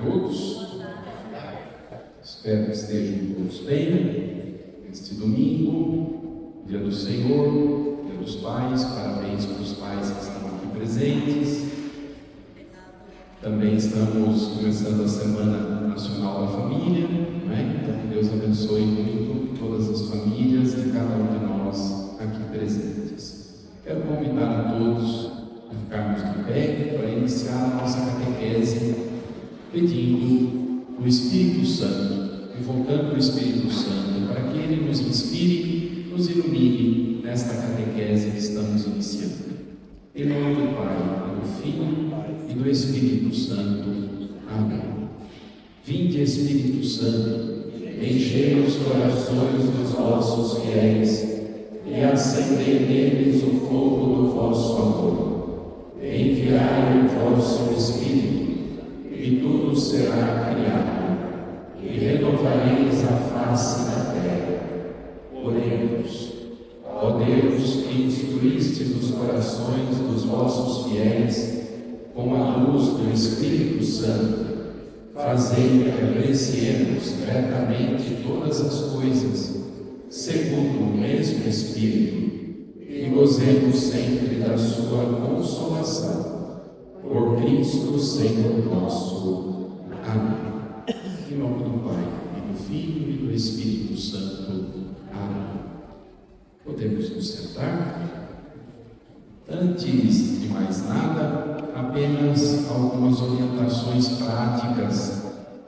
todos. Espero que estejam todos bem. Este domingo, dia do Senhor, dia dos pais, parabéns para os pais que estão aqui presentes. Também estamos começando a Semana Nacional da Família, né? Então que Deus abençoe muito todas as famílias de cada um de nós aqui presentes. Quero convidar a todos a ficarmos de pé para iniciar a nossa catequese, pedindo o Espírito Santo, invocando o Espírito Santo, para que Ele nos inspire, nos ilumine nesta catequese que estamos iniciando. Em nome do Pai, do Filho e do Espírito Santo. Amém. Vinde, Espírito Santo, enchei os corações dos vossos fiéis e acendei neles o fogo do vosso amor. Enviai o vosso Espírito, e tudo será criado, e renovareis a face da terra. Oremos. Ó Deus, que instruístes os corações dos vossos fiéis com a luz do Espírito Santo, fazei que apreciemos retamente todas as coisas, segundo o mesmo Espírito, e gozemos sempre da sua consolação. Por Cristo Senhor nosso. Amém. Em nome do Pai, e do Filho e do Espírito Santo. Amém. Podemos nos sentar? Antes de mais nada, apenas algumas orientações práticas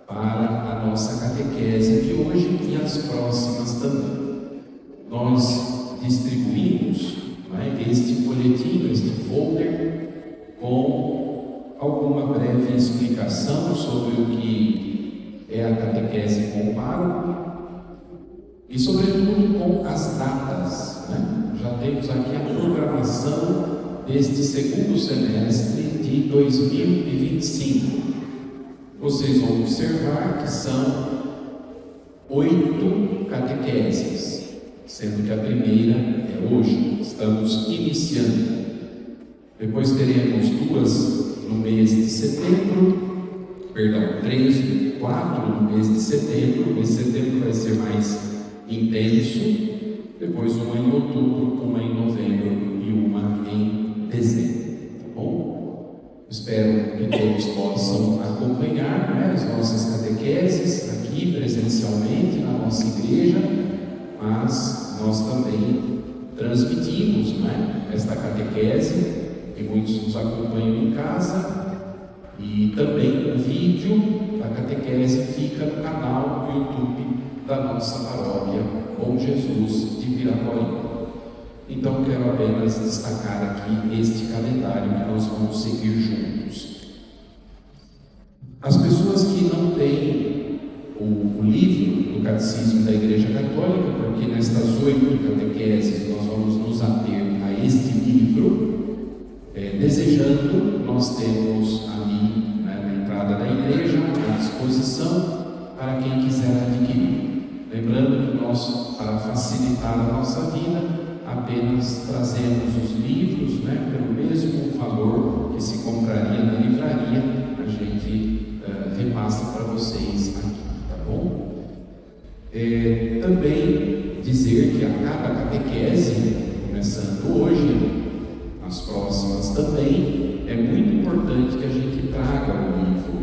para a nossa catequese de hoje e as próximas também. Nós distribuímos este folhetim, este folder, com alguma breve explicação sobre o que é a catequese com o pároco e, sobretudo, com as datas. Já temos aqui a programação deste segundo semestre de 2025. Vocês vão observar que são 8 catequeses, sendo que a primeira é hoje, estamos iniciando. Depois teremos 2 no mês de setembro, 3, 4 no mês de setembro. O mês de setembro vai ser mais intenso. Depois uma em outubro, uma em novembro e uma em dezembro. Tá bom? Espero que todos possam acompanhar as nossas catequeses aqui presencialmente na nossa igreja, mas nós também transmitimos esta catequese, e muitos nos acompanham em casa, e também o vídeo da catequese fica no canal do YouTube da nossa paróquia Bom Jesus de Piraporinha. Então quero apenas destacar aqui este calendário que nós vamos seguir juntos. As pessoas que não têm o livro do Catecismo da Igreja Católica, porque nestas 8 catequeses nós vamos nos ater a este livro, desejando, nós temos ali na entrada da igreja à disposição para quem quiser adquirir. Lembrando que nós, para facilitar a nossa vida, apenas trazemos os livros pelo mesmo valor que se compraria na livraria, a gente repassa para vocês aqui, tá bom? Também dizer que a cada catequese, começando hoje, as próximas também, é muito importante que a gente traga o livro,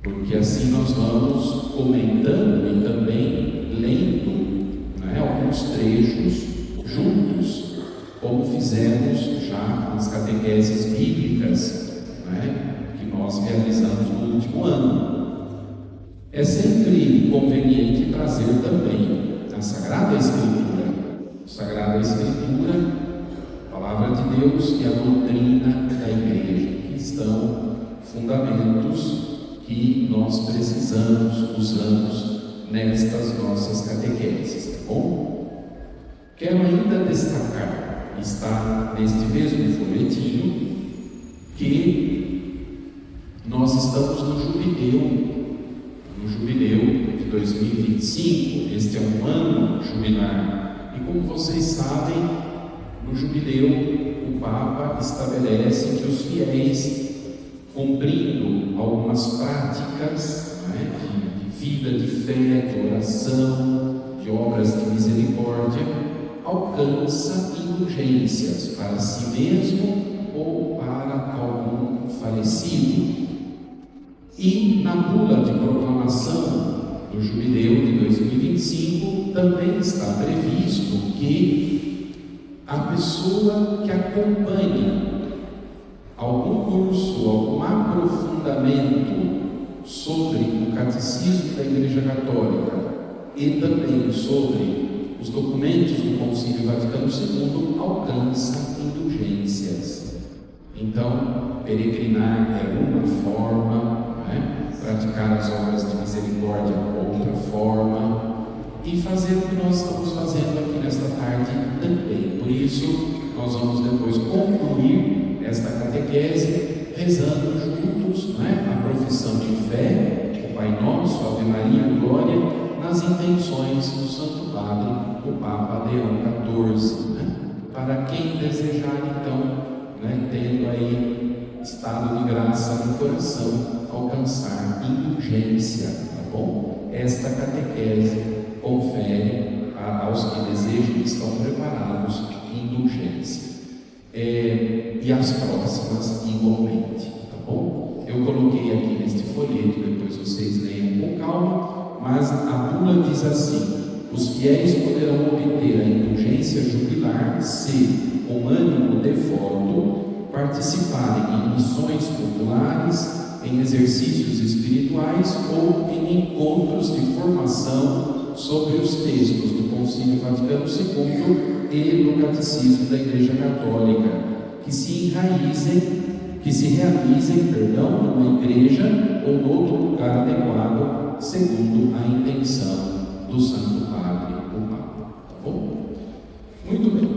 porque assim nós vamos comentando e também lendo alguns trechos juntos, como fizemos já nas catequeses bíblicas que nós realizamos no último ano. É sempre conveniente trazer também a Sagrada Escritura. A Sagrada Escritura, a Palavra de Deus e a doutrina da Igreja, que estão fundamentos que nós precisamos, usamos nestas nossas catequeses, tá bom? Quero ainda destacar, está neste mesmo folhetinho, que nós estamos no jubileu de 2025. Este é um ano jubilar, e como vocês sabem, no jubileu o Papa estabelece que os fiéis cumprindo algumas práticas, né, de vida de fé, de oração, de obras de misericórdia, alcança indulgências para si mesmo ou para algum falecido. E na bula de proclamação do Jubileu de 2025 também está previsto que a pessoa que acompanha algum curso, algum aprofundamento sobre o catecismo da Igreja Católica e também sobre os documentos do Concílio Vaticano II alcança indulgências. Então, peregrinar é uma forma, né? Praticar as obras de misericórdia outra forma, e fazer o que nós estamos fazendo aqui nesta tarde também. Por isso, nós vamos depois concluir esta catequese rezando juntos, né, a profissão de fé, o Pai Nosso, Ave Maria, Glória, nas intenções do Santo Padre, o Papa Leão XIV, né? Para quem desejar, então, né, tendo aí estado de graça no coração, alcançar indulgência, tá bom? Esta catequese confere aos que desejam e estão preparados indulgência. E as próximas igualmente, tá bom? Eu coloquei aqui neste folheto, depois vocês leiam com calma, mas a bula diz assim: os fiéis poderão obter a indulgência jubilar se, com ânimo devoto, participarem em missões populares, em exercícios espirituais ou em encontros de formação sobre os textos do Concílio Vaticano II e do Catecismo da Igreja Católica, que se realizem, numa igreja ou noutro lugar adequado, segundo a intenção do Santo Padre, o Papa. Tá bom? Muito bem.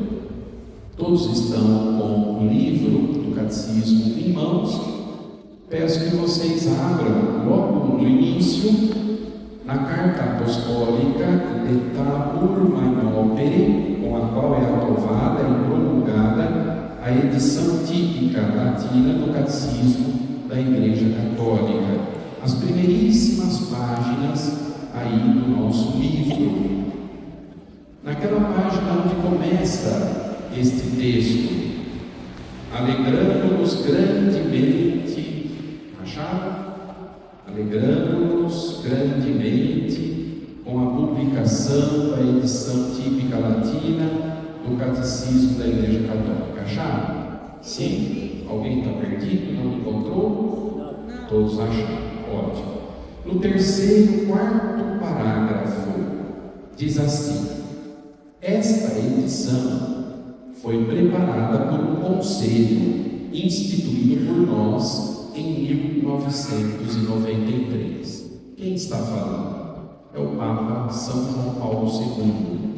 Todos estão com o livro do Catecismo em mãos. Peço que vocês abram logo no início, na carta apostólica Eta Urmae Opere, com a qual é aprovada e promulgada a edição típica latina do Catecismo da Igreja Católica. As primeiríssimas páginas aí do nosso livro. Naquela página onde começa este texto, alegrando-nos grandemente, acharam? Alegrando-nos grandemente com a publicação da edição típica latina do Catecismo da Igreja Católica. Acharam? Sim? Alguém está perdido? Não encontrou? Não. Todos acharam? Ótimo. No terceiro e quarto parágrafo, diz assim: esta edição foi preparada por um conselho instituído por nós em 1993. Quem está falando? É o Papa São João Paulo II,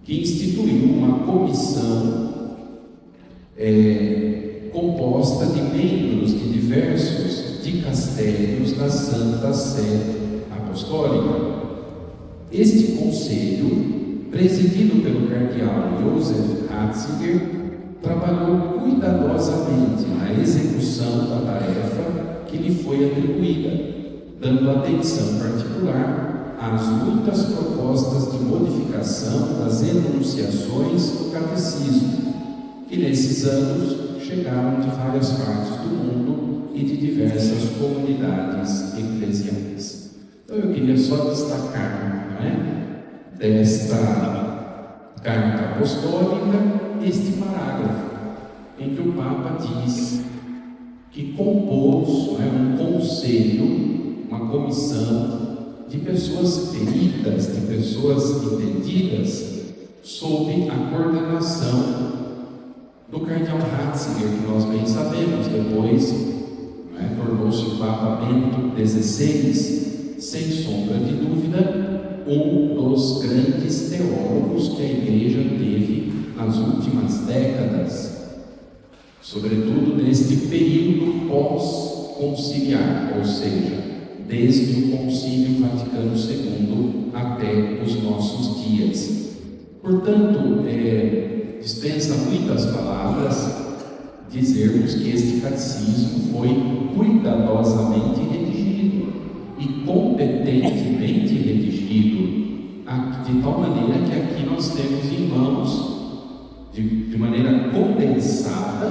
que instituiu uma comissão composta de membros de diversos dicastérios da Santa Sé Apostólica. Este conselho, presidido pelo cardeal Joseph Ratzinger, trabalhou cuidadosamente na execução da tarefa que lhe foi atribuída, dando atenção particular às muitas propostas de modificação das enunciações do catecismo, que nesses anos chegaram de várias partes do mundo e de diversas comunidades eclesiais. Então eu queria só destacar, desta carta apostólica, este parágrafo em que o Papa diz que compôs um conselho, uma comissão de pessoas peritas, de pessoas entendidas, sob a coordenação do cardeal Ratzinger, que nós bem sabemos, depois tornou-se o Papa Bento XVI, sem sombra de dúvida, um dos grandes teólogos que a Igreja teve nas últimas décadas, sobretudo neste período pós-conciliar, ou seja, desde o Concílio Vaticano II até os nossos dias. Portanto, dispensa muitas palavras, dizermos que este catecismo foi cuidadosamente redigido e competentemente redigido, de tal maneira que aqui nós temos em mãos, de maneira condensada,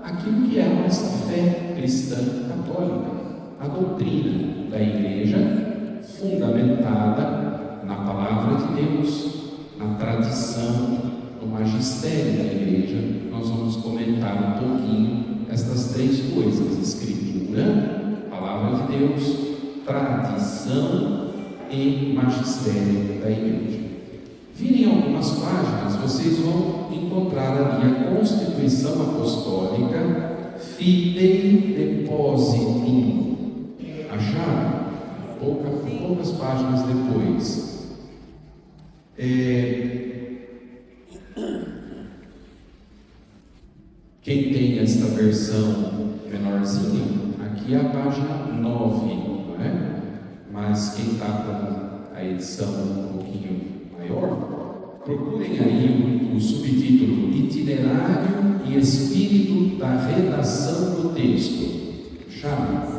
aquilo que é a nossa fé cristã católica, a doutrina da Igreja, fundamentada na Palavra de Deus, na tradição, no magistério da Igreja. Nós vamos comentar um pouquinho estas três coisas: Escritura, Palavra de Deus, tradição e magistério da Igreja. Virem algumas páginas, vocês vão encontrar ali a Constituição Apostólica Fidei Depositum. Acharam? Poucas páginas depois. Quem tem esta versão menorzinha, aqui é a página 9, não é? Mas quem está com a edição um pouquinho maior, procurem aí o subtítulo Itinerário e Espírito da Redação do Texto. Chave.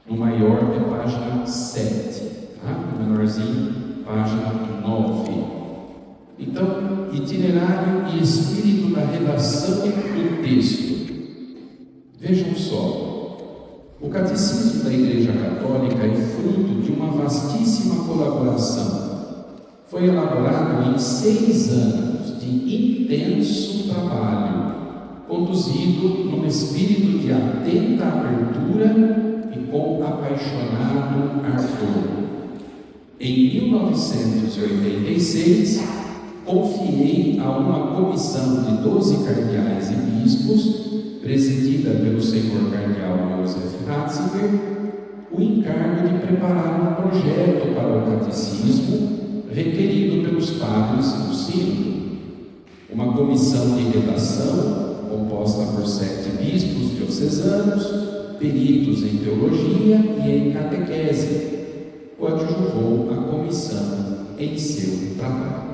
No maior é página 7, tá? No menorzinho, página 9. Então, itinerário e espírito da redação do texto. Vejam só, o Catecismo da Igreja Católica é fruto de uma vastíssima colaboração. Foi elaborado em 6 anos de intenso trabalho, conduzido num espírito de atenta abertura e com apaixonado ardor. Em 1986, confiei a uma comissão de 12 cardeais e bispos, presidida pelo senhor cardeal Joseph Ratzinger, o encargo de preparar um projeto para o catecismo requerido pelos padres do Sínodo. Uma comissão de redação, composta por 7 bispos diocesanos, peritos em teologia e em catequese, coadjuvou a comissão em seu trabalho.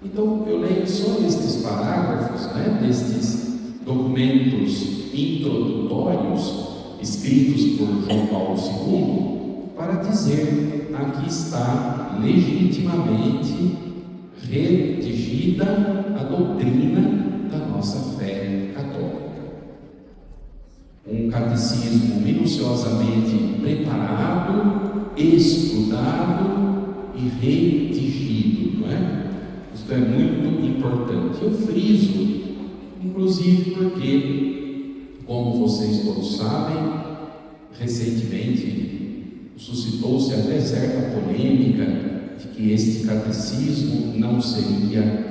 Então, eu leio só estes parágrafos, destes documentos introdutórios escritos por João Paulo II, para dizer: aqui está legitimamente redigida a doutrina da nossa fé católica. Um catecismo minuciosamente preparado, estudado e redigido, não é? Isto é muito importante. Eu friso, inclusive porque, como vocês todos sabem, recentemente suscitou-se até certa polêmica de que este catecismo não seria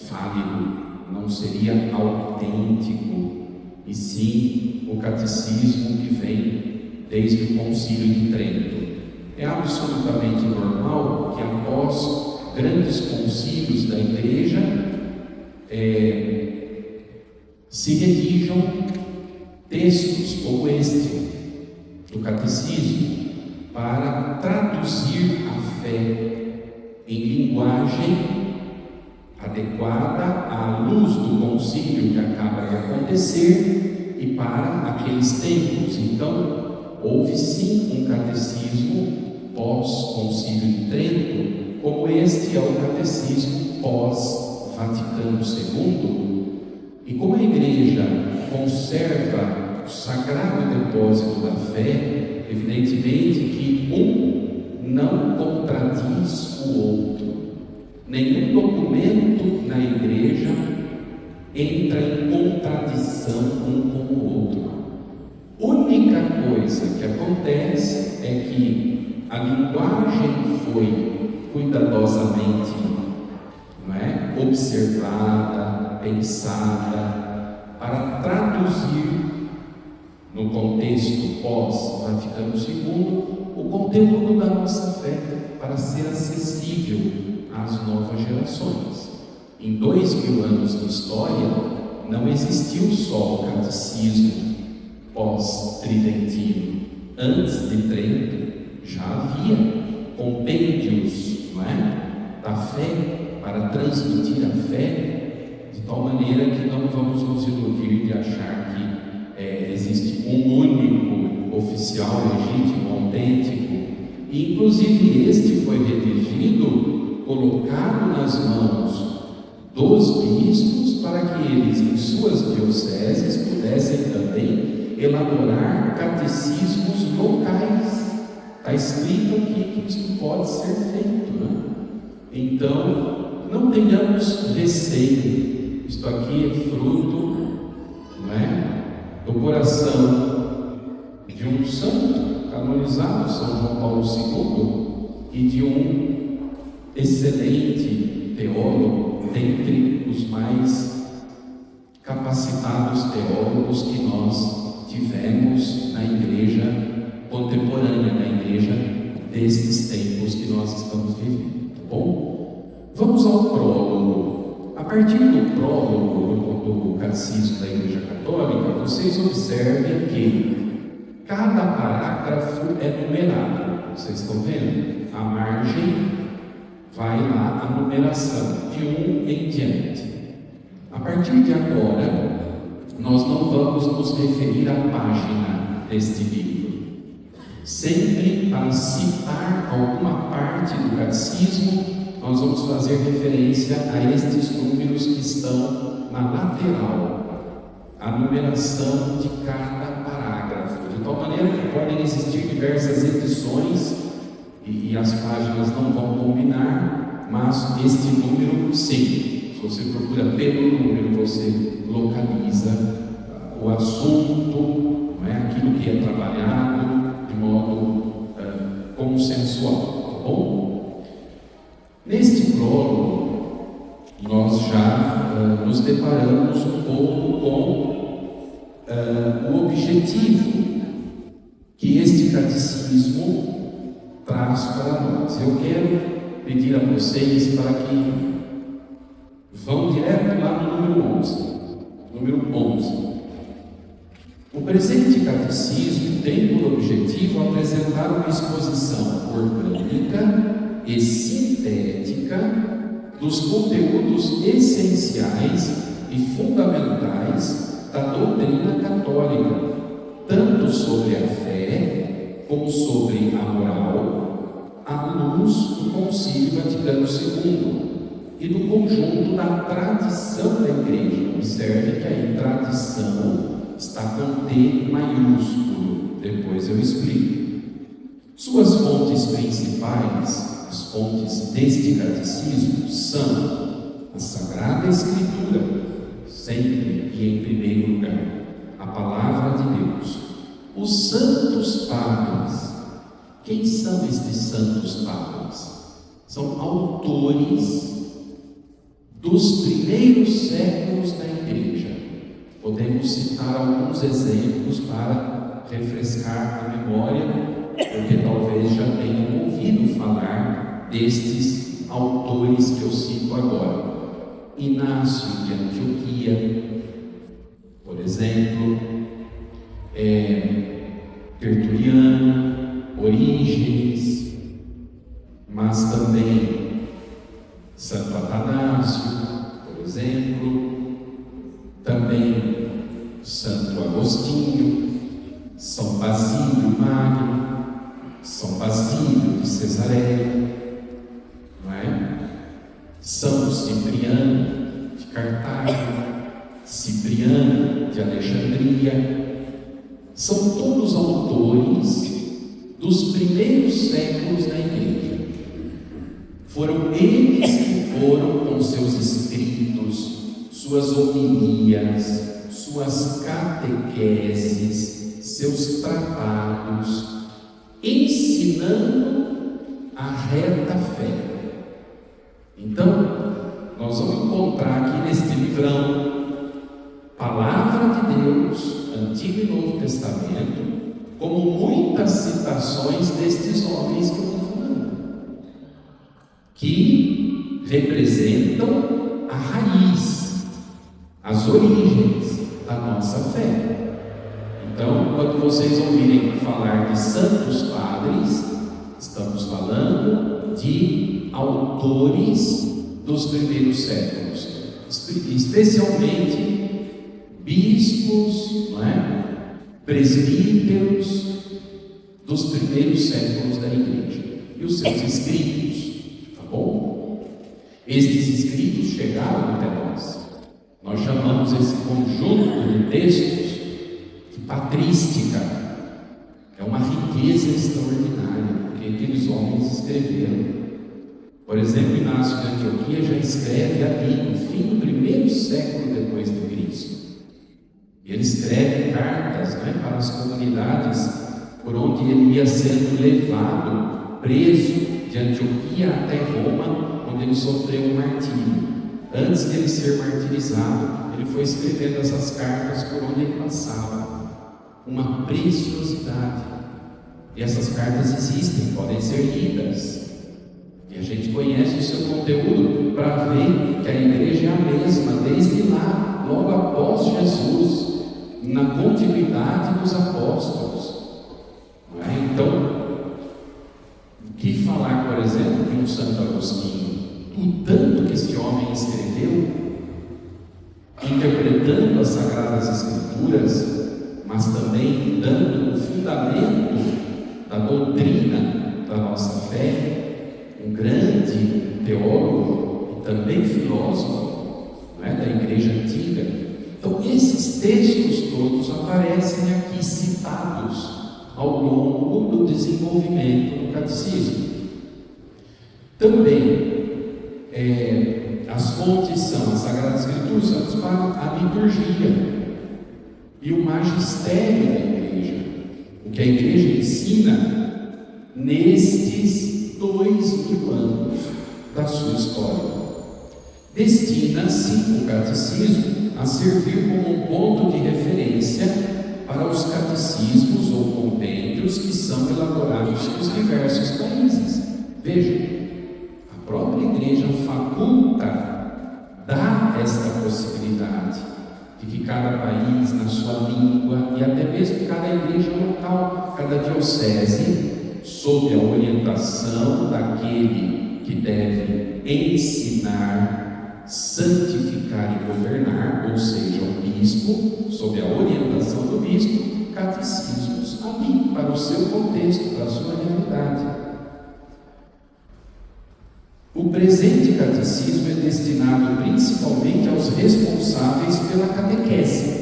válido, não seria autêntico, e sim o catecismo que vem desde o Concílio de Trento. É absolutamente normal que após grandes concílios da Igreja se redigam textos como este do catecismo para traduzir a fé em linguagem adequada à luz do concílio que acaba de acontecer e para aqueles tempos. Então, houve sim um catecismo pós-concílio de Trento, como este é o catecismo pós-Vaticano II, e como a Igreja conserva o sagrado depósito da fé, evidentemente que um não contradiz o outro. Nenhum documento na Igreja entra em contradição um com o outro. A única coisa que acontece é que a linguagem foi cuidadosamente, observada, pensada, para traduzir no contexto pós-Vaticano II o conteúdo da nossa fé para ser acessível às novas gerações. Em 2000 anos de história, não existiu só o catecismo pós-tridentino. Antes de Trento já havia compêndios da fé, para transmitir a fé de tal maneira que não vamos nos iludir de achar que existe um único oficial legítimo, autêntico, e inclusive este foi redigido, colocado nas mãos dos bispos, para que eles, em suas dioceses, pudessem também elaborar catecismos locais. Está escrito aqui que isso pode ser feito, né? Então, não tenhamos receio. Isto aqui é fruto, não é, do coração de um santo canonizado, São João Paulo II, e de um excelente teólogo, dentre os mais capacitados teólogos que nós tivemos na igreja contemporânea, na igreja destes tempos que nós estamos vivendo, tá bom? Vamos ao prólogo. A partir do prólogo do Catecismo da Igreja Católica, vocês observem que cada parágrafo é numerado. Vocês estão vendo? A margem vai lá a numeração, de 1 em diante. A partir de agora, nós não vamos nos referir à página deste livro. Sempre para citar alguma parte do catecismo, nós vamos fazer referência a estes números que estão na lateral, a numeração de cada parágrafo, de tal maneira que podem existir diversas edições e as páginas não vão combinar, mas este número, sim, se você procura pelo número, você localiza o assunto, não é, aquilo que é trabalhado de modo consensual, tá bom? Neste prólogo, nós já nos deparamos um pouco com o objetivo que este catecismo traz para nós. Eu quero pedir a vocês para que vão direto lá no número 11. Número 11. O presente catecismo tem por objetivo apresentar uma exposição orgânica e sintética dos conteúdos essenciais e fundamentais da doutrina católica, tanto sobre a fé como sobre a moral, à luz do Concílio Vaticano II e do conjunto da tradição da Igreja. Observe que aí tradição está com T maiúsculo, depois eu explico. Suas fontes principais, as fontes deste catecismo, são a Sagrada Escritura, sempre e em primeiro lugar, a Palavra de Deus, os Santos Padres. Quem são estes Santos Padres? São autores dos primeiros séculos da Igreja. Podemos citar alguns exemplos para refrescar a memória, porque talvez já tenham ouvido falar destes autores que eu cito agora. Inácio de Antioquia, por exemplo, Tertuliano, Orígenes, mas também Santo Atanásio, por exemplo, também Santo Agostinho, São Basílio Magno, São Basílio de Cesareia, não é? São Cipriano de Cartago, Cipriano de Alexandria, são todos autores dos primeiros séculos da Igreja. Foram eles que foram com seus escritos, suas homilias, suas catequeses, seus tratados, ensinando a reta fé. Então, nós vamos encontrar aqui neste livrão Palavra de Deus, Antigo e Novo Testamento, como muitas citações destes homens que eu estou falando, que representam a raiz, as origens da nossa fé. Então, quando vocês ouvirem falar de santos padres, estamos falando de autores dos primeiros séculos. especialmente bispos, não é? Presbíteros dos primeiros séculos da igreja e os seus escritos, tá bom? Estes escritos chegaram até nós. Nós chamamos esse conjunto de textos de patrística. É uma riqueza extraordinária que aqueles homens escreveram. Por exemplo, Inácio de Antioquia já escreve ali no fim do primeiro século depois de Cristo. Ele escreve cartas, né, para as comunidades por onde ele ia sendo levado, preso de Antioquia até Roma, onde ele sofreu um martírio. Antes de ele ser martirizado, ele foi escrevendo essas cartas por onde ele passava. Uma preciosidade. E essas cartas existem, podem ser lidas. E a gente conhece o seu conteúdo para ver que a igreja é a mesma, desde lá, logo após Jesus, na continuidade dos apóstolos. Não é? Então, o que falar, por exemplo, de um Santo Agostinho? O tanto que esse homem escreveu, interpretando as Sagradas Escrituras, mas também dando o fundamento da doutrina da nossa fé. Um grande teólogo e também filósofo, não é, da igreja antiga. Então esses textos todos aparecem aqui citados ao longo do desenvolvimento do catecismo. Também as fontes são as Sagradas Escrituras para a liturgia e o magistério da igreja, o que a igreja ensina nestes 2000 anos da sua história. Destina-se o catecismo a servir como um ponto de referência para os catecismos ou compêndios que são elaborados nos diversos países. Veja, a própria igreja faculta, dá esta possibilidade de que cada país, na sua língua, e até mesmo cada igreja local, cada diocese, sob a orientação daquele que deve ensinar, santificar e governar, ou seja, o bispo, sob a orientação do bispo, catecismos ali, para o seu contexto, para a sua realidade. O presente catecismo é destinado principalmente aos responsáveis pela catequese.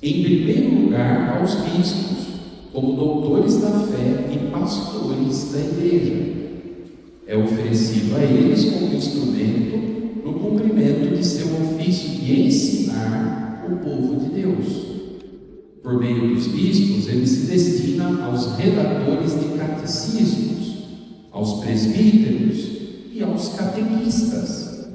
Em primeiro lugar, aos bispos, como doutores da fé e pastores da igreja. É oferecido a eles como instrumento no cumprimento de seu ofício de ensinar o povo de Deus. Por meio dos bispos, ele se destina aos redatores de catecismos, aos presbíteros e aos catequistas.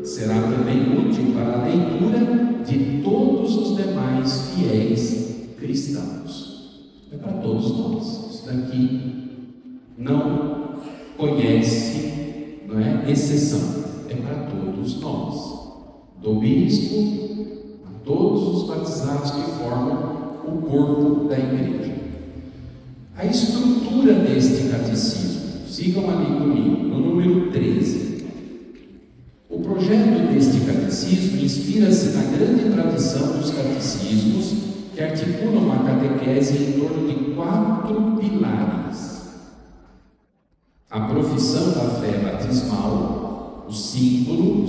Será também útil para a leitura de todos os demais fiéis cristãos. É para todos nós. Isso daqui não conhece, não é exceção. É para todos nós. Do bispo a todos os batizados que formam o corpo da igreja. A estrutura deste catecismo, sigam ali comigo, no número 13. O projeto deste catecismo inspira-se na grande tradição dos catecismos que articulam uma catequese em torno de 4 pilares: a profissão da fé batismal, o símbolo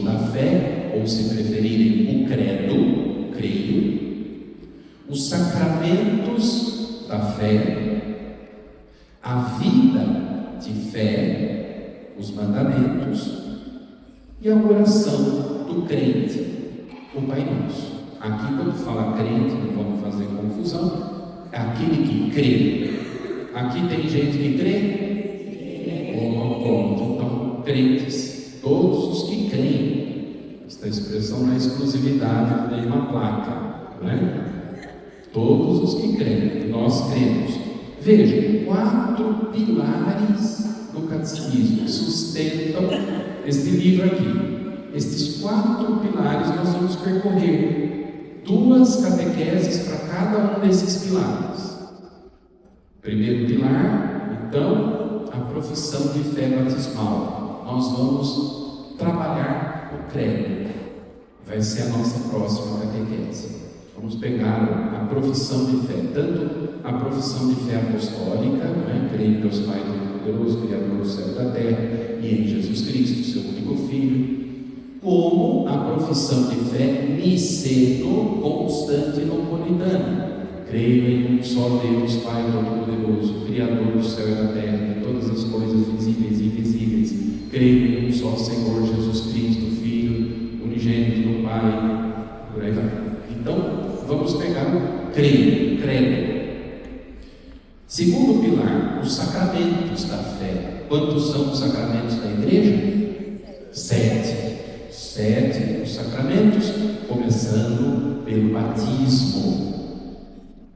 da fé, ou se preferirem, o credo, creio, os sacramentos da fé, a vida de fé, os mandamentos, e a oração do crente, o Pai Nosso. Aqui, quando fala crente, não vamos fazer confusão, é aquele que crê. Aqui tem gente que crê? Então, crentes, todos os que creem. Esta expressão não é exclusividade de nenhuma placa, não é? Todos os que creem, nós cremos. Veja, 4 pilares do catecismo sustentam este livro aqui. Estes 4 pilares nós vamos percorrer. 2 catequeses para cada um desses pilares. Primeiro pilar, então, a profissão de fé batismal. Nós vamos trabalhar o credo. Vai ser a nossa próxima catequese. Vamos pegar a profissão de fé, tanto a profissão de fé apostólica, creio em Deus Pai Todo-Poderoso, Criador do céu e da terra, e em Jesus Cristo, seu único Filho, como a profissão de fé niceno-constantinopolitana. Creio em um só Deus, Pai Todo-Poderoso, Criador do céu e da terra, de todas as coisas visíveis e invisíveis. Creio em um só Senhor Jesus Cristo, Filho, unigênito do Pai. Por aí vai. Então, vamos pegar o credo. Segundo pilar, os sacramentos da fé. Quantos são os sacramentos da igreja? 7 os sacramentos, começando pelo batismo.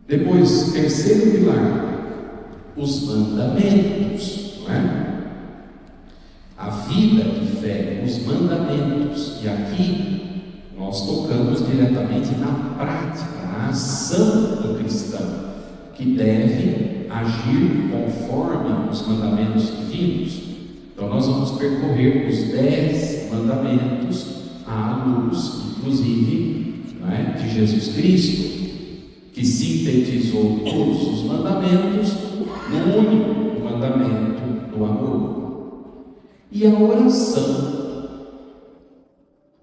Depois, terceiro pilar, os mandamentos, não é? A vida de fé, os mandamentos. E aqui nós tocamos diretamente na prática, na ação do cristão, que deve agir conforme os mandamentos divinos. Então nós vamos percorrer os 10 mandamentos à luz, inclusive, de Jesus Cristo, que sintetizou todos os mandamentos no único mandamento do amor. E a oração,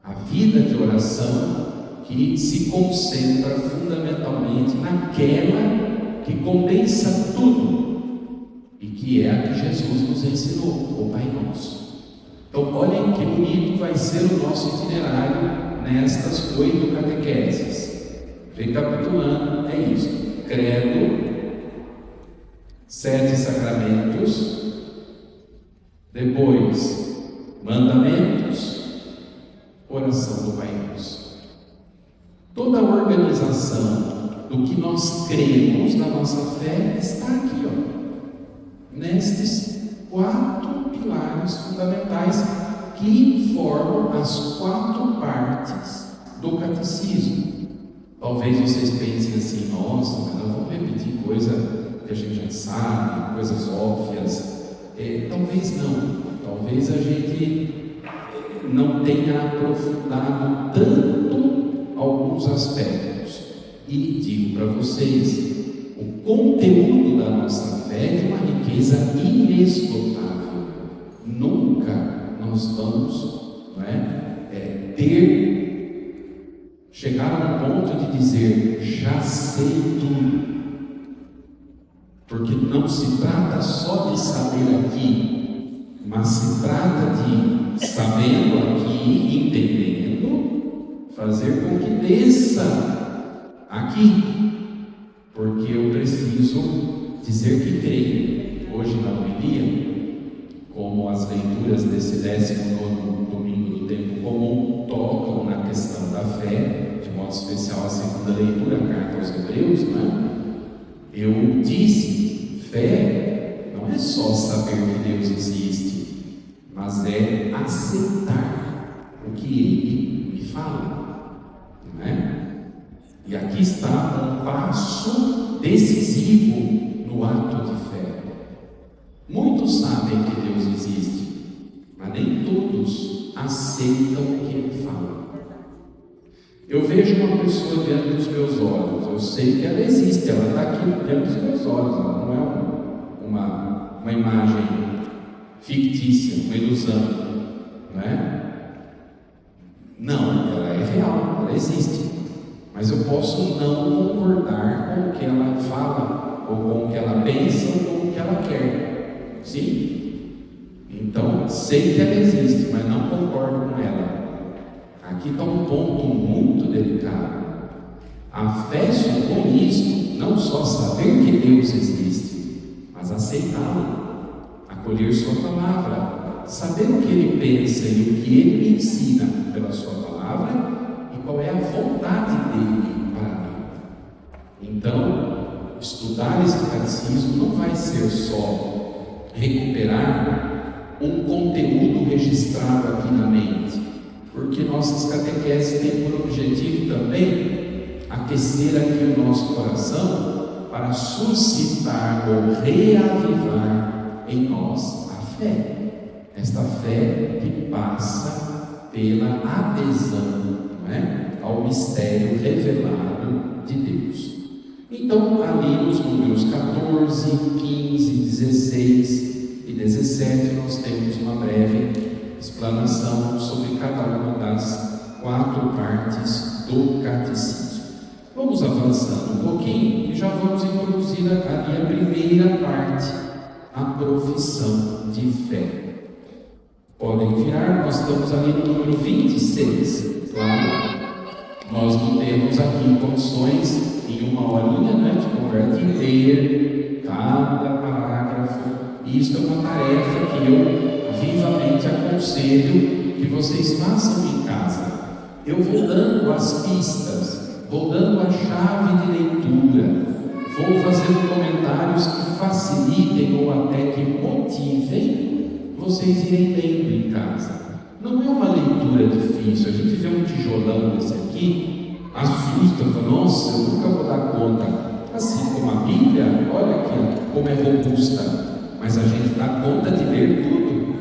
a vida de oração, que se concentra fundamentalmente naquela que condensa tudo, e que é a que Jesus nos ensinou, o Pai Nosso. Então, olhem que bonito vai ser o nosso itinerário nestas 8 catequeses. Recapitulando, é isso: credo, 7 sacramentos, depois mandamentos, oração do Pai Nosso. Toda a organização do que nós cremos na nossa fé está aqui, nestes 4 pilares fundamentais que formam as 4 partes do catecismo. Talvez vocês pensem assim: nossa, mas nós vamos repetir coisa que a gente já sabe, coisas óbvias. Talvez não, talvez a gente não tenha aprofundado tanto alguns aspectos. E digo para vocês, o conteúdo da nossa fé é de uma riqueza inesgotável. Nunca nós vamos chegar a um ponto de dizer: já sei tudo. Porque não se trata só de saber aqui, mas se trata de, sabendo aqui, entendendo, fazer com que desça aqui. Porque eu preciso dizer que creio. Hoje na homilia, como as leituras desse 19º domingo do tempo comum tocam na questão da fé, de modo especial a segunda leitura, a carta aos Hebreus, eu disse: fé não é só saber que Deus existe, mas é aceitar o que Ele me fala, não é? E aqui está um passo decisivo no ato de fé. Muitos sabem que Deus existe, mas nem todos aceitam o que Ele fala. Eu vejo uma pessoa diante dos meus olhos, eu sei que ela existe, ela está aqui diante dos meus olhos, ela não é uma imagem fictícia, uma ilusão, não é? Não, ela é real, ela existe. Mas eu posso não concordar com o que ela fala, ou com o que ela pensa, ou com o que ela quer. Sim? Então, sei que ela existe, mas não concordo com ela. Aqui está um ponto muito delicado. A fé supõe isto, não só saber que Deus existe, mas aceitá-lo, acolher sua palavra, saber o que Ele pensa e o que Ele me ensina pela sua palavra, e qual é a vontade dele para mim. Então, estudar esse catecismo não vai ser só recuperar um conteúdo registrado aqui na mente, porque nossas catequeses têm por objetivo também aquecer aqui o nosso coração para suscitar ou reavivar em nós a fé, esta fé que passa pela adesão, não é? Ao mistério revelado de Deus. Então, ali nos números 14, 15, 16 e 17, nós temos uma breve explanação sobre cada uma das 4 partes do catecismo. Vamos avançando um pouquinho e já vamos introduzir ali a primeira parte, a profissão de fé. Podem virar, nós estamos ali no número 26, claro. Nós não temos aqui condições em uma horinha, né, de conversa de ler cada parágrafo. Isso é uma tarefa que eu vivamente aconselho que vocês façam em casa. Eu vou dando as pistas, vou dando a chave de leitura, vou fazendo comentários que facilitem ou até que motivem vocês irem lendo em casa. Não é uma leitura difícil. A gente vê um tijolão desse aqui, assusta, fala, nossa, eu nunca vou dar conta. Assim como a Bíblia, olha aqui como é robusta, mas a gente dá conta de ler tudo.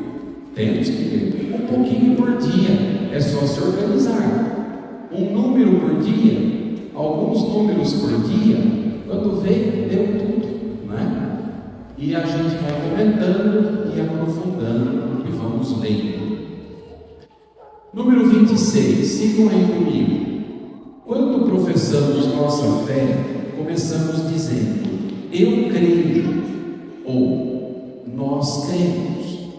Temos que ler um pouquinho por dia, é só se organizar. Um número por dia, alguns números por dia, quando vê, leu tudo, não é? E a gente vai comentando e aprofundando o que vamos lendo. Número 26, sigam aí comigo. Quando professamos nossa fé, começamos dizendo, eu creio, ou nós cremos.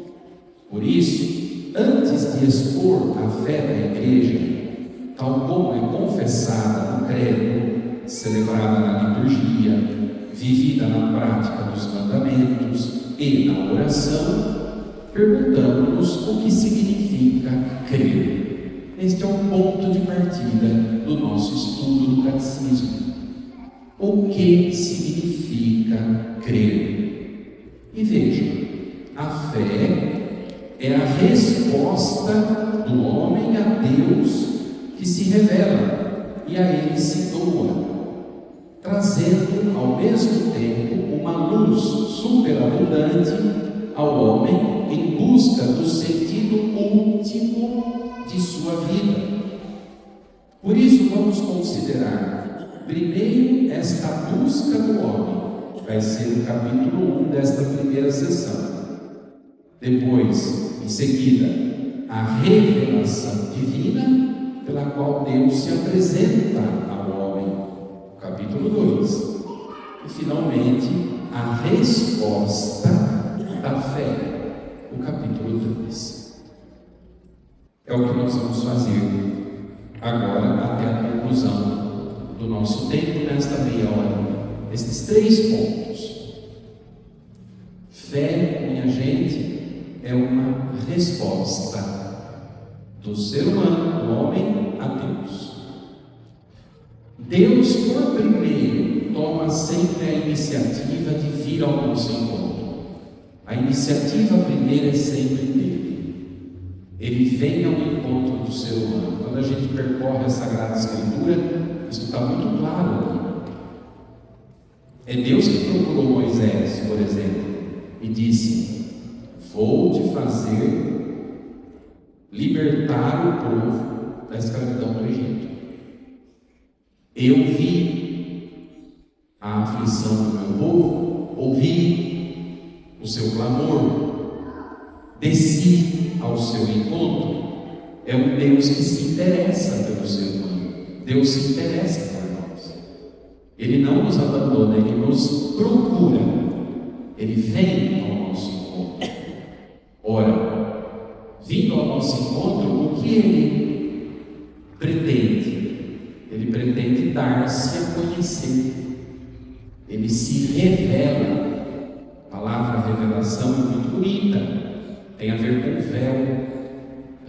Por isso, antes de expor a fé da igreja, tal como é confessada no credo, celebrada na liturgia, vivida na prática dos mandamentos e na oração, perguntamos o que significa crer. Este é o ponto de partida do nosso estudo do catecismo. O que significa crer? E vejam, a fé é a resposta do homem a Deus que se revela e a Ele se doa, trazendo ao mesmo tempo uma luz superabundante ao homem em busca do sentido último de sua vida. Por isso vamos considerar primeiro esta busca do homem, vai ser o capítulo 1 desta primeira sessão. Depois, em seguida, a revelação divina pela qual Deus se apresenta ao homem, o capítulo 2. E finalmente, a resposta da fé, o capítulo 3. É o que nós vamos fazer agora até a conclusão do nosso tempo nesta meia hora. Estes 3 pontos. Fé, minha gente, é uma resposta do ser humano, do homem, a Deus. Deus, por primeiro, toma sempre a iniciativa de vir ao nosso encontro. A iniciativa primeira é sempre dele. Ele vem ao encontro do ser humano. Quando a gente percorre a Sagrada Escritura, isso está muito claro ali. É Deus que procurou Moisés, por exemplo, e disse: vou te fazer libertar o povo da escravidão do Egito. Eu vi a aflição do meu povo, ouvi o seu clamor, desci ao seu encontro. É um Deus que se interessa pelo ser humano. Deus se interessa por nós. Ele não nos abandona, Ele nos procura. Ele vem ao nosso encontro. Ora, vindo ao nosso encontro, o que Ele pretende? Ele pretende dar-se a conhecer. Ele se revela. A palavra revelação é muito bonita, tem a ver com o véu.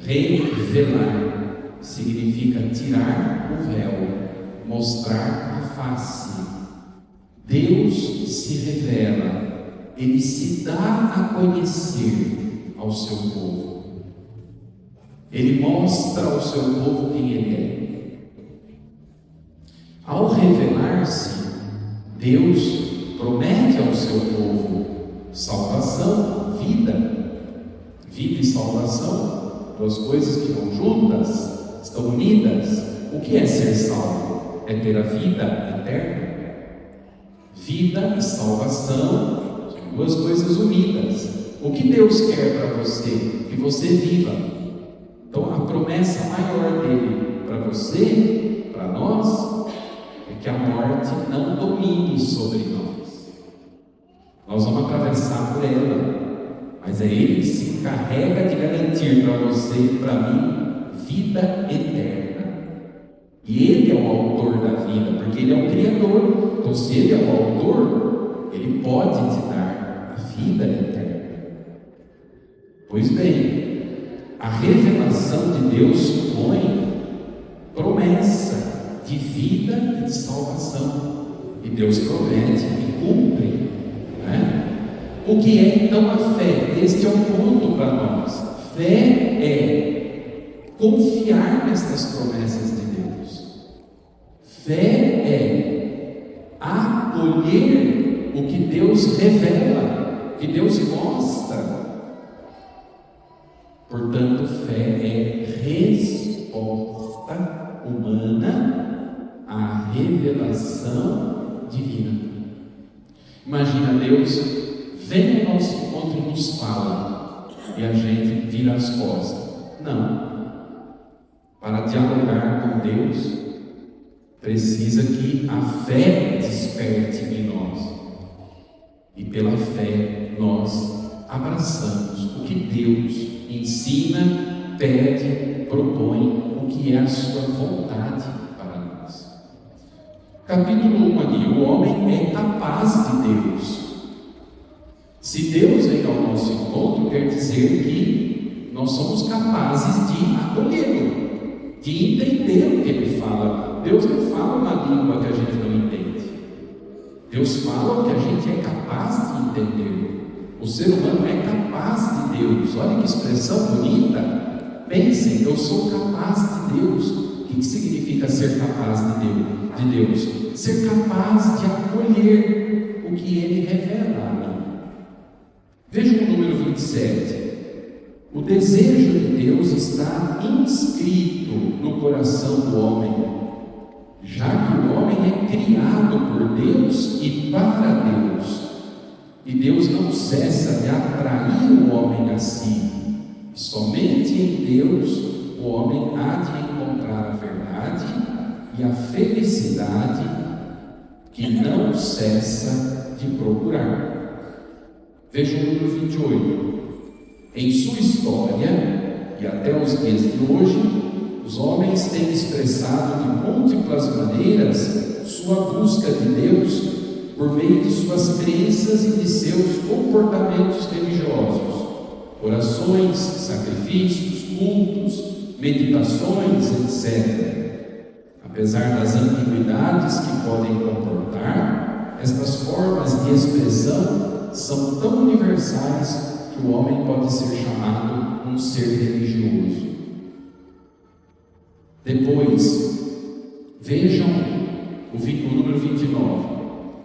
Revelar significa tirar o véu, mostrar a face. Deus se revela, Ele se dá a conhecer ao seu povo. Ele mostra ao seu povo quem Ele é. Ao revelar-se, Deus promete ao seu povo salvação, vida e salvação, Duas coisas que vão juntas, estão unidas. O que é ser salvo? É ter a vida eterna. Vida e salvação são duas coisas unidas. O que Deus quer para você? Que você viva. Então a promessa maior dele para você, para nós, é que a morte não domine sobre nós. Nós vamos atravessar por ela, mas é Ele que se encarrega de garantir para você e para mim vida eterna. E Ele é o autor da vida, porque Ele é o Criador. Então, se Ele é o autor, Ele pode te dar a vida eterna. Pois bem, a revelação de Deus supõe promessa de vida e de salvação. E Deus promete e cumpre, né? O que é então a fé? Este é um ponto para nós. Fé é confiar nestas promessas de Deus. Fé é acolher o que Deus revela, que Deus mostra. Portanto, fé é resposta humana à revelação divina. Imagina, Deus vem ao nosso encontro e nos fala, e a gente vira as costas. Não. Para dialogar com Deus, precisa que a fé desperte em nós. E pela fé nós abraçamos o que Deus ensina, pede, propõe, o que é a sua vontade para nós. Capítulo 1 aqui, o homem é capaz de Deus. Se Deus vem ao nosso encontro, quer dizer que nós somos capazes de acolhê-lo, de entender o que Ele fala. Deus não fala uma língua que a gente não entende. Deus fala o que a gente é capaz de entender. O ser humano é capaz de Deus. Olha que expressão bonita. Pensem, eu sou capaz de Deus. O que significa ser capaz de Deus? Ser capaz de acolher o que Ele revela a mim. Veja o número 27. O desejo de Deus está inscrito no coração do homem, já que o homem é criado por Deus e para Deus. E Deus não cessa de atrair o homem a si. Somente em Deus o homem há de encontrar a verdade e a felicidade que não cessa de procurar. Veja o número 28. Em sua história, e até os dias de hoje, os homens têm expressado de múltiplas maneiras sua busca de Deus por meio de suas crenças e de seus comportamentos religiosos, orações, sacrifícios, cultos, meditações, etc. Apesar das ambiguidades que podem comportar, estas formas de expressão são tão universais que o homem pode ser chamado um ser religioso. Depois, vejam o número 29.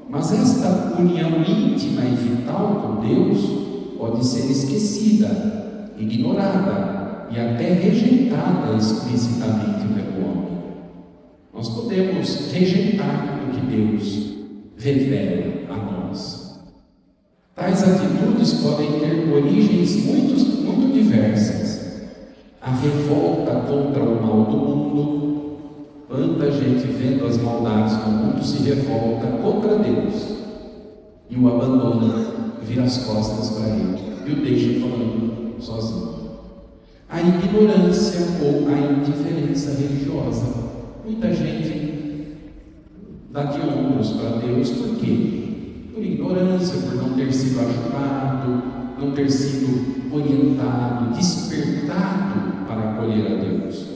Mas esta união íntima e vital com Deus pode ser esquecida, ignorada e até rejeitada explicitamente pelo homem. Nós podemos rejeitar o que Deus revela a nós. Tais atitudes podem ter origens muito diversas. A revolta contra o mal do mundo. Quanta gente vendo as maldades do mundo se revolta contra Deus e o abandona, vira as costas para Ele e o deixa falando sozinho. A ignorância ou a indiferença religiosa. Muita gente dá de ombros para Deus, por quê? Por ignorância, por não ter sido ajudado, não ter sido orientado, despertado para acolher a Deus.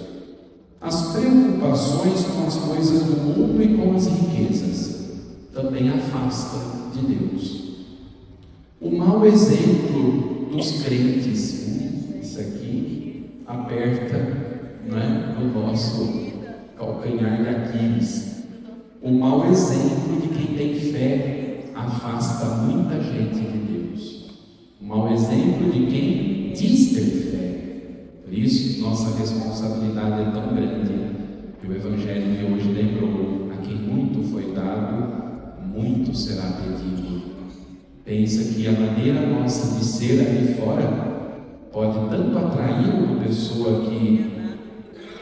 As preocupações com as coisas do mundo e com as riquezas também afastam de Deus. O mau exemplo dos crentes, isso aqui aperta, não é, o nosso calcanhar de Aquiles. O mau exemplo de quem tem fé afasta muita gente de Deus. O mau exemplo de quem diz ter fé Por isso, nossa responsabilidade é tão grande. E o Evangelho de hoje lembrou: a quem muito foi dado, muito será pedido. Pensa que a maneira nossa de ser ali fora pode tanto atrair uma pessoa que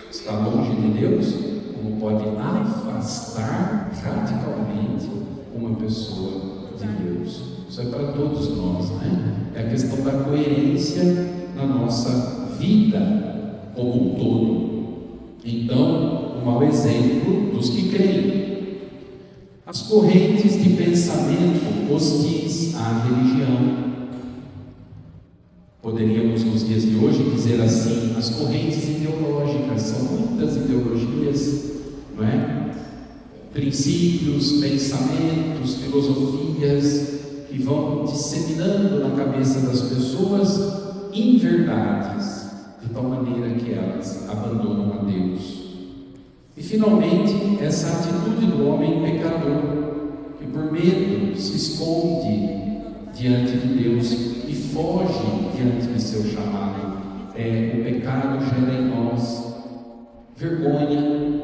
está longe de Deus, como pode afastar radicalmente uma pessoa de Deus. Isso é para todos nós, né? É a questão da coerência na nossa vida como um todo. Então, um mau exemplo dos que creem. As correntes de pensamento hostis à religião. Poderíamos nos dias de hoje dizer assim: as correntes ideológicas, são muitas ideologias, não é? Princípios, pensamentos, filosofias que vão disseminando na cabeça das pessoas inverdades, de tal maneira que elas abandonam a Deus. E finalmente, essa atitude do homem pecador, que por medo se esconde diante de Deus e foge diante de seu chamado. O pecado gera em nós vergonha,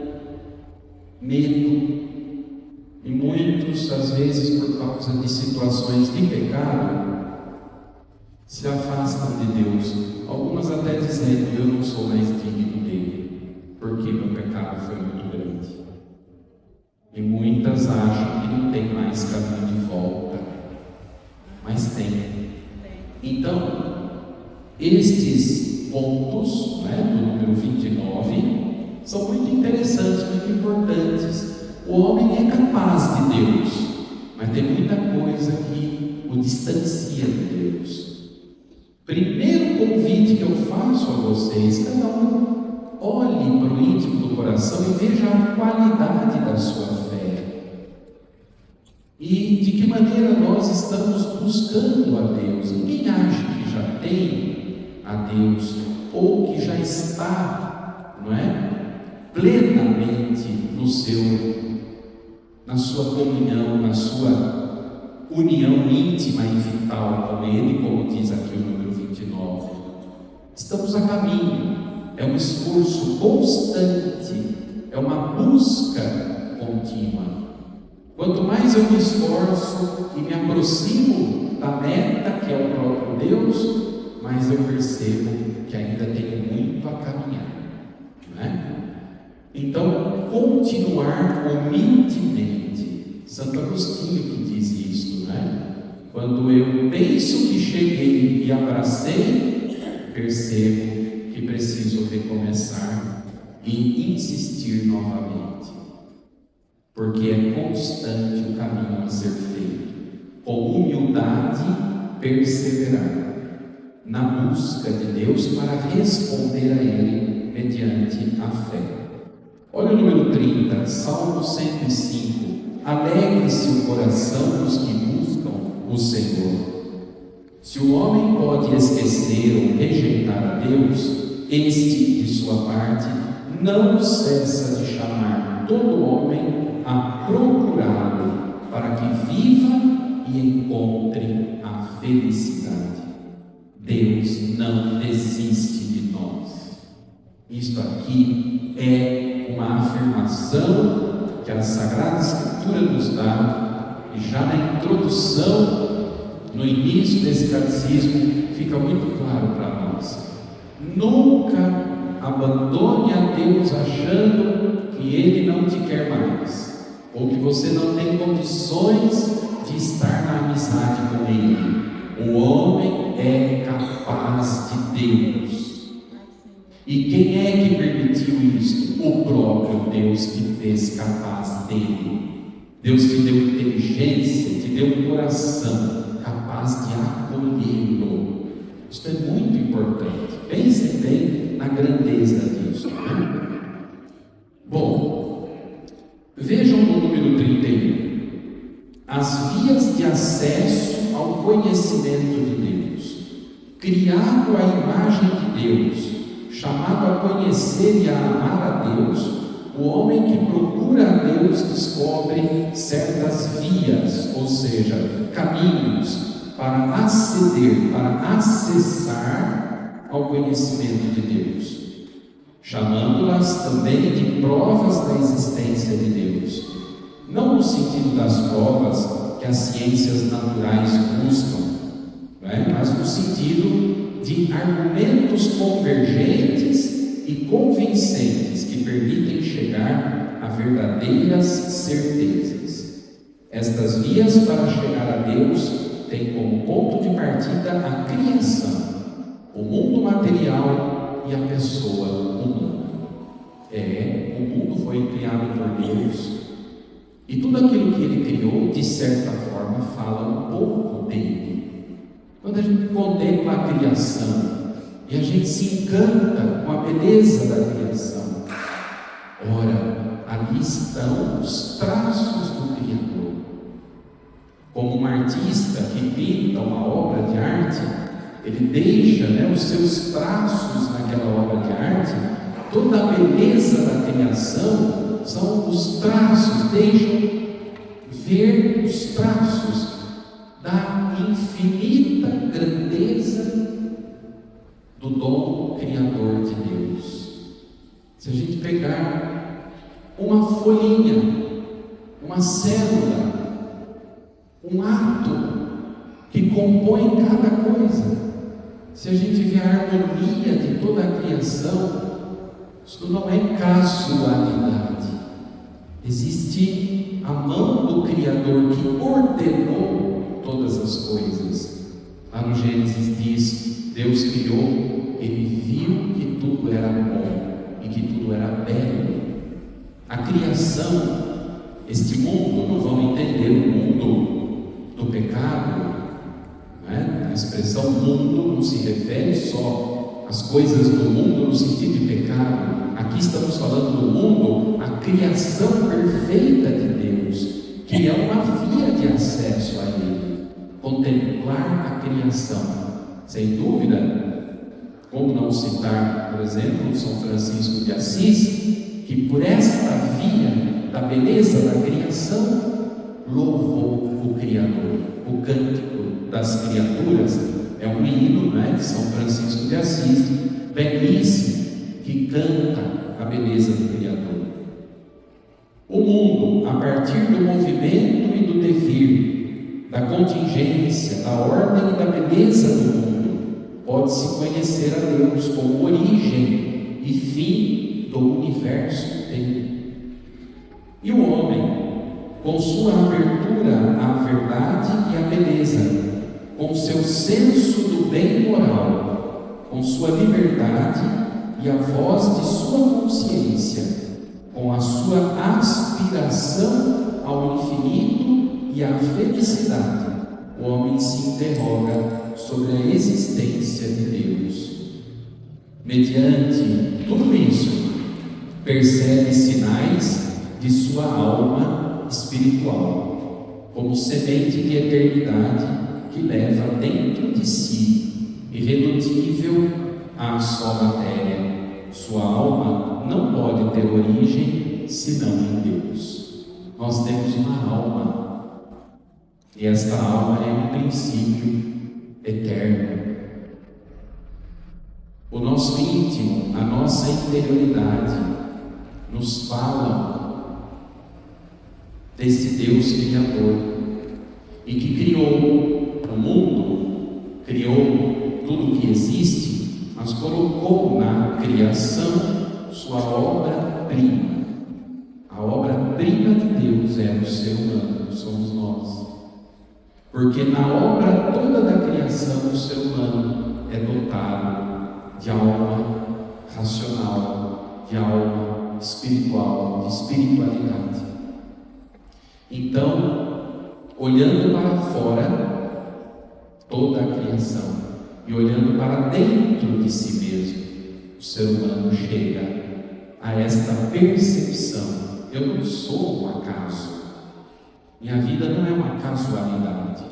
medo, e muitos, às vezes, por causa de situações de pecado, se afastam de Deus. Algumas até dizendo: eu não sou mais digno dele, porque meu pecado foi muito grande. E muitas acham que não tem mais caminho de volta, mas tem. Então, estes pontos, do número 29, são muito interessantes, muito importantes. O homem é capaz de Deus, mas tem muita coisa que o distancia de Deus. Primeiro convite que eu faço a vocês: cada um olhe para o íntimo do coração e veja a qualidade da sua fé. E de que maneira nós estamos buscando a Deus. Ninguém acha que já tem a Deus, ou que já está, plenamente na sua comunhão, na sua união íntima e vital com Ele, como diz aqui o número 29. Estamos a caminho, é um esforço constante, é uma busca contínua. Quanto mais eu me esforço e me aproximo da meta, que é o próprio Deus, mais eu percebo que ainda tenho muito a caminhar, Então, continuar humildemente. Santo Agostinho que diz isso, Quando eu penso que cheguei e abracei, percebo que preciso recomeçar e insistir novamente, porque é constante o caminho a ser feito, com humildade perseverar na busca de Deus para responder a Ele mediante a fé. Olha o número 30, Salmo 105. Alegre-se o coração dos que buscam o Senhor. Se o homem pode esquecer ou rejeitar a Deus, este, de sua parte, não cessa de chamar todo homem a procurá-lo, para que viva e encontre a felicidade. Deus não desiste de nós. Isto aqui é uma afirmação que a Sagrada Escritura nos dá, e já na introdução, no início desse catecismo, fica muito claro para nós. Nunca abandone a Deus achando que Ele não te quer mais, ou que você não tem condições de estar na amizade com Ele. O homem é capaz de Deus. E quem é que permitiu isso? O próprio Deus que fez capaz dele. Deus te deu inteligência, te deu um coração capaz de acolhê-lo. Isso é muito importante. Pensem bem na grandeza disso. Bom, vejam no número 31. As vias de acesso ao conhecimento de Deus. Criado à imagem de Deus, chamado a conhecer e a amar a Deus, o homem que procura a Deus descobre certas vias, ou seja, caminhos para aceder, para acessar ao conhecimento de Deus, chamando-las também de provas da existência de Deus, não no sentido das provas que as ciências naturais buscam, mas no sentido de argumentos convergentes e convincentes que permitem chegar a verdadeiras certezas. Estas vias para chegar a Deus têm como ponto de partida a criação, o mundo material e a pessoa humana. O mundo foi criado por Deus, e tudo aquilo que Ele criou, de certa forma, fala um pouco dele. Quando a gente contempla a criação e a gente se encanta com a beleza da criação, ora, ali estão os traços do Criador. Como um artista que pinta uma obra de arte, ele deixa os seus traços naquela obra de arte. Toda a beleza da criação são os traços, deixam ver os traços da infinita grandeza do dom criador de Deus. Se a gente pegar uma folhinha, uma célula, um ato que compõe cada coisa, se a gente vê a harmonia de toda a criação, isso não é casualidade. Existe a mão do Criador que ordenou todas as coisas. Lá no Gênesis diz: Deus criou, Ele viu que tudo era bom e que tudo era belo. A criação, este mundo, não vão entender o mundo do pecado, A expressão mundo não se refere só às coisas do mundo no sentido de pecado. Aqui estamos falando do mundo, a criação perfeita de Deus, que é uma via de acesso a Ele. Contemplar a criação, sem dúvida, como não citar, por exemplo, São Francisco de Assis, que por esta via da beleza da criação louvou o Criador. O Cântico das Criaturas é um hino de São Francisco de Assis, belíssimo, que canta a beleza do Criador. O mundo, a partir do movimento e do devir, da contingência, da ordem e da beleza do mundo, pode-se conhecer a Deus como origem e fim do universo dele. E o homem, com sua abertura à verdade e à beleza, com seu senso do bem moral, com sua liberdade e a voz de sua consciência, com a sua aspiração ao infinito e à felicidade, o homem se interroga sobre a existência de Deus. Mediante tudo isso, percebe sinais de sua alma espiritual, como semente de eternidade que leva dentro de si, irredutível à só matéria. Sua alma não pode ter origem senão em Deus. Nós temos uma alma, e esta alma é um princípio eterno. O nosso íntimo, a nossa interioridade, nos fala desse Deus Criador, e que criou o mundo, criou tudo que existe, mas colocou na criação sua obra-prima. A obra-prima de Deus é o ser humano, somos nós. Porque na obra toda da criação, o ser humano é dotado de alma racional, de alma espiritual, de espiritualidade. Então, olhando para fora, toda a criação, e olhando para dentro de si mesmo, o ser humano chega a esta percepção: eu não sou um acaso, minha vida não é uma casualidade,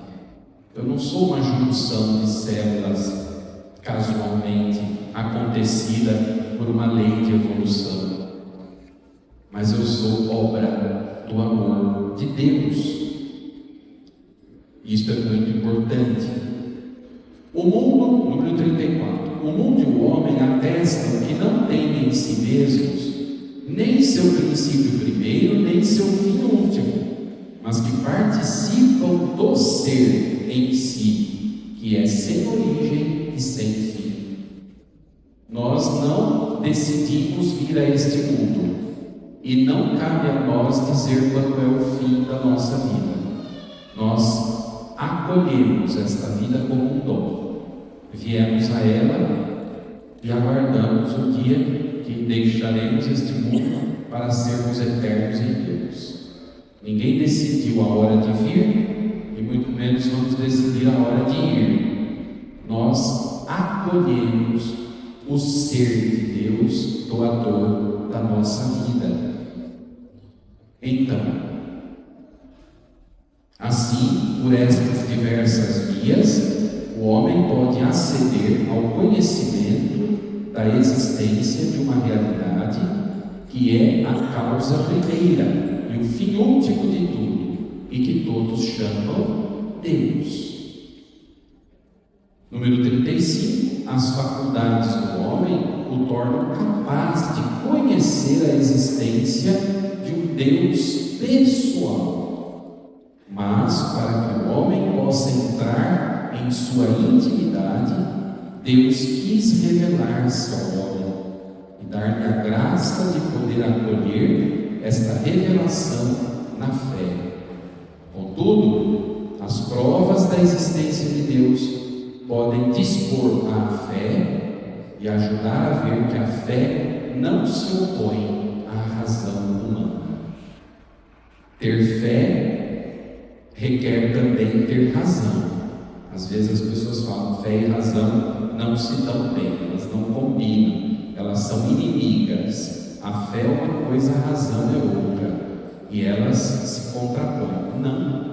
eu não sou uma junção de células casualmente acontecida por uma lei de evolução, mas eu sou obra do amor de Deus. Isto é muito importante. O mundo, número 34. o mundo e o homem atestam que não têm em si mesmos nem seu princípio primeiro, nem seu fim último, mas que participam do ser em si, que é sem origem e sem fim. Nós não decidimos vir a este mundo, e não cabe a nós dizer quando é o fim da nossa vida. Nós acolhemos esta vida como um dom. Viemos a ela e aguardamos o dia que deixaremos este mundo para sermos eternos em Deus. Ninguém decidiu a hora de vir e muito menos vamos decidir a hora de ir. Nós acolhemos o ser de Deus, doador da nossa vida. Então, assim, por estas diversas vias, o homem pode aceder ao conhecimento da existência de uma realidade que é a causa primeira e o fim último de tudo, e que todos chamam Deus. Número 35. As faculdades do homem o tornam capaz de conhecer a existência de um Deus pessoal. Mas, para que o homem possa entrar em sua intimidade, Deus quis revelar-se ao homem e dar-lhe a graça de poder acolher esta revelação na fé. Contudo, as provas da existência de Deus podem dispor à fé e ajudar a ver que a fé não se opõe à razão humana. Ter fé requer também ter razão. Às vezes as pessoas falam fé e razão não se dão bem, elas não combinam, elas são inimigas. A fé é uma coisa, a razão é outra, e elas se contrapõem. Não.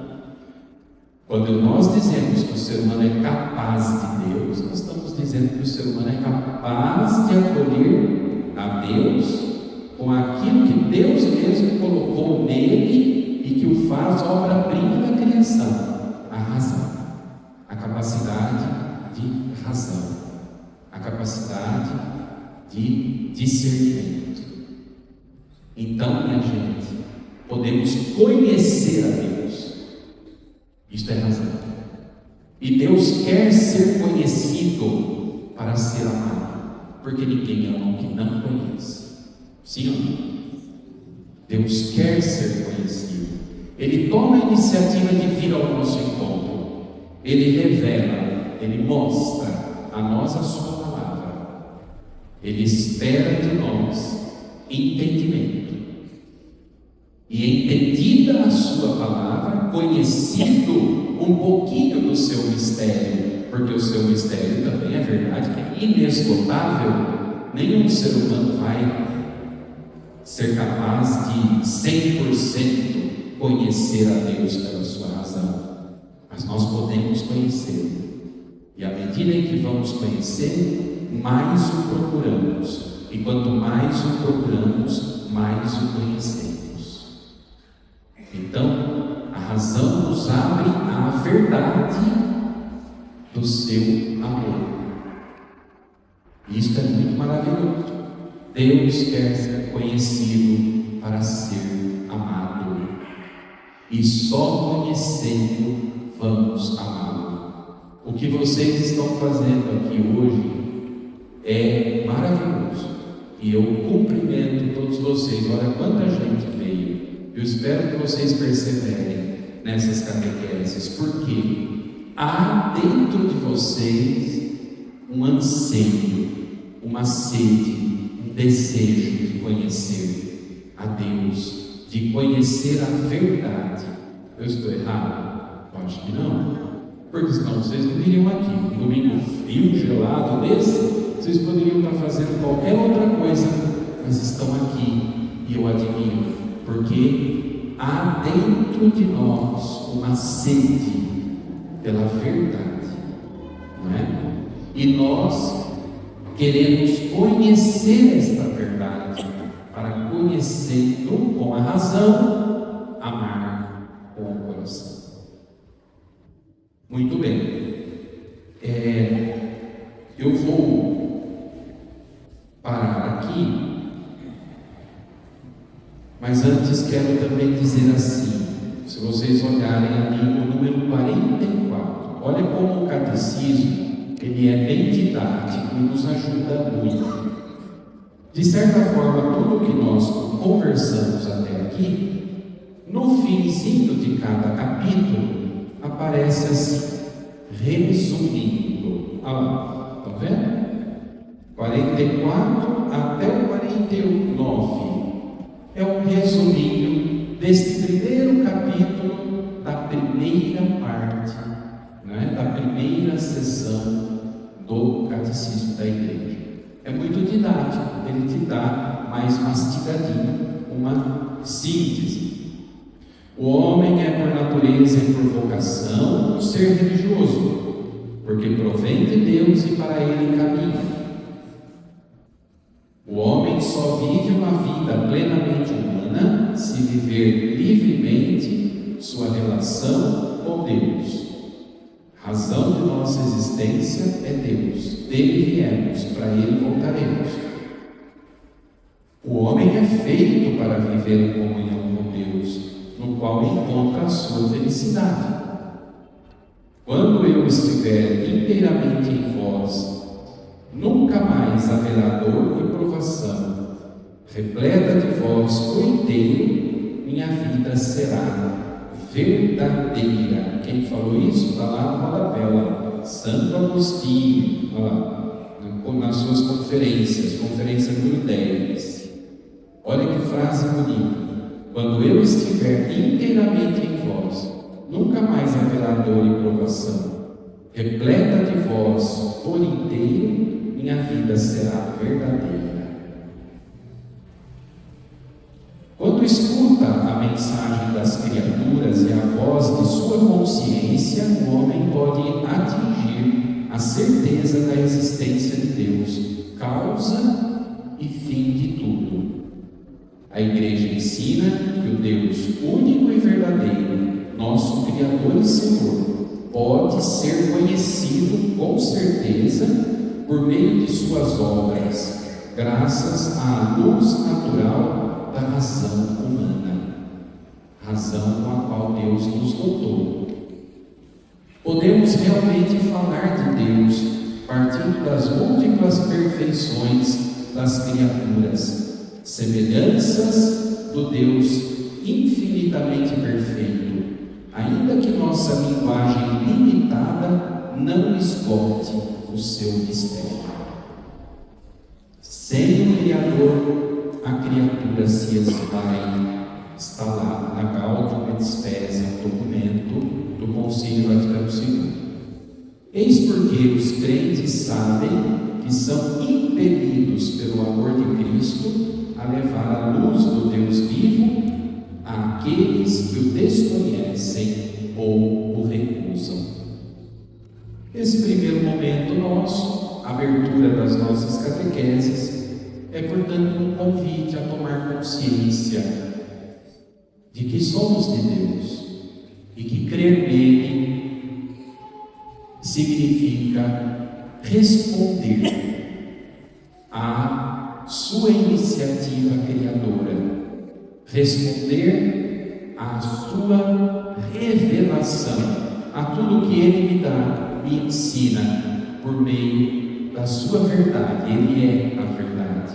Quando nós dizemos que o ser humano é capaz de Deus, nós estamos dizendo que o ser humano é capaz de acolher a Deus com aquilo que Deus mesmo colocou nele e que o faz obra-prima da criação: a razão, a capacidade de razão, a capacidade de discernimento. Então, minha gente, podemos conhecer a Deus. Isto é razão. E Deus quer ser conhecido para ser amado, porque ninguém ama o que não conhece. Sim ou não? Deus quer ser conhecido. Ele toma a iniciativa de vir ao nosso encontro. Ele revela, Ele mostra a nós a sua palavra. Ele espera de nós entendimento. E entendida a sua palavra, conhecido um pouquinho do seu mistério, porque o seu mistério também é verdade, é inesgotável. Nenhum ser humano vai ser capaz de 100% conhecer a Deus pela sua razão, mas nós podemos conhecê-lo, e à medida em que vamos conhecer, mais o procuramos, e quanto mais o procuramos, mais o conhecemos. Então, a razão nos abre à verdade do seu amor. Isto é muito maravilhoso. Deus quer ser conhecido para ser amado, e só conhecendo vamos amá-lo. O que vocês estão fazendo aqui hoje é maravilhoso, e eu cumprimento todos vocês. Olha quanta gente veio. Eu espero que vocês perseverem nessas catequeses, porque há dentro de vocês um anseio, uma sede, um desejo de conhecer a Deus, de conhecer a verdade. Eu estou errado? Eu acho que não, porque senão vocês não viriam aqui. Um domingo frio, gelado desse, vocês poderiam estar fazendo qualquer outra coisa, mas estão aqui, e eu admiro, porque há dentro de nós uma sede pela verdade, não é? E nós queremos conhecer esta verdade, para conhecendo com a razão, amar com o coração. Muito bem. Eu vou Mas antes quero também dizer assim, se vocês olharem ali o número 44, olha como o catecismo, ele é bem didático e nos ajuda muito. De certa forma, tudo que nós conversamos até aqui, no finzinho de cada capítulo, aparece assim, resumindo. Olha lá, estão vendo? 44 até o 49 é um resuminho deste primeiro capítulo da primeira parte, né, da primeira sessão do Catecismo da Igreja. É muito didático, ele te dá mais mastigadinho uma síntese. O homem é por natureza e por vocação um ser religioso, porque provém de Deus e para ele caminha. O homem só vive uma vida plenamente humana se viver livremente sua relação com Deus. Razão de nossa existência é Deus. Dele viemos, para ele voltaremos. O homem é feito para viver em comunhão com Deus, no qual encontra a sua felicidade. Quando eu estiver inteiramente em vós, nunca mais haverá dor e provação. Repleta de vós por inteiro, minha vida será verdadeira. Quem falou isso? Está lá no rodapé, Santo Agostinho, nas suas conferências, Conferência por Ideias. Olha que frase bonita. Quando eu estiver inteiramente em vós, nunca mais haverá dor e provação. Repleta de vós por inteiro, minha vida será verdadeira. Quando escuta a mensagem das criaturas e a voz de sua consciência, o homem pode atingir a certeza da existência de Deus, causa e fim de tudo. A Igreja ensina que o Deus único e verdadeiro, nosso Criador e Senhor, pode ser conhecido com certeza por meio de suas obras, graças à luz natural da razão humana, razão com a qual Deus nos dotou. Podemos realmente falar de Deus partindo das múltiplas perfeições das criaturas, semelhanças do Deus infinitamente perfeito, ainda que nossa linguagem limitada não esgote o seu mistério. Sem o Criador, a criatura se esvai. Está lá na Gaudium et Spes, documento do Concílio Vaticano II. Eis porque os crentes sabem que são impelidos pelo amor de Cristo a levar a luz do Deus vivo àqueles que o desconhecem ou o recusam. Esse primeiro momento nosso, a abertura das nossas catequeses, é, portanto, um convite a tomar consciência de que somos de Deus e que crer nele significa responder à sua iniciativa criadora, responder à sua revelação, a tudo que ele me dá, me ensina por meio da sua verdade. Ele é a verdade.